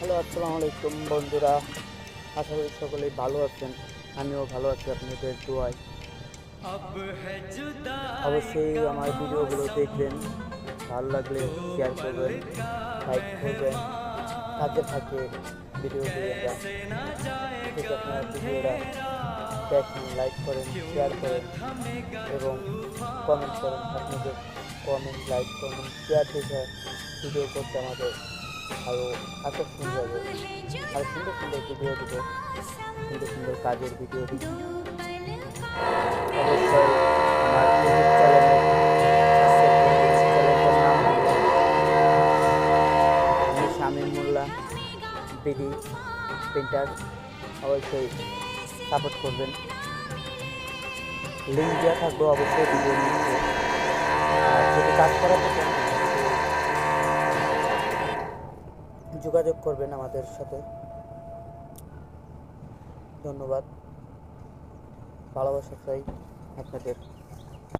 Hello, আসসালামু আলাইকুম বন্ধুরা। আশা করি সকলেই ভালো আছেন। আমিও ভালো আছি আপনাদের দোয়ায়। অবশ্যই আমার ভিডিওগুলো দেখবেন, ভালো লাগলে শেয়ার করবেন, লাইক করবেন। কাজে ফাঁকে ভিডিও দিই আমরা, যদি আপনারা ভিডিওটা দেখেন, লাইক করেন, শেয়ার করেন এবং কমেন্ট করেন। আপনাদের কমেন্ট, লাইক, কমেন্ট, শেয়ার দেখে ভিডিও করতে আমাদের আরও আকর্ষণ হবে। আর সুন্দর সুন্দর ভিডিও দিব, সুন্দর সুন্দর কাজের ভিডিও দিব। অবশ্যই আমার ইউটিউব চ্যানেলে সাবস্ক্রাইব করবেন। চ্যানেলটার নাম হলো আমি শামীম মোল্লা বিডি পেন্টার। অবশ্যই সাপোর্ট করবেন। লিঙ্ক দেওয়া থাকবে অবশ্যই ভিডিও নিচে। আর যদি কাজ করাতে চান যোগাযোগ করবেন আমাদের সাথে। ধন্যবাদ, ভালোবাসা চাই আপনাদের।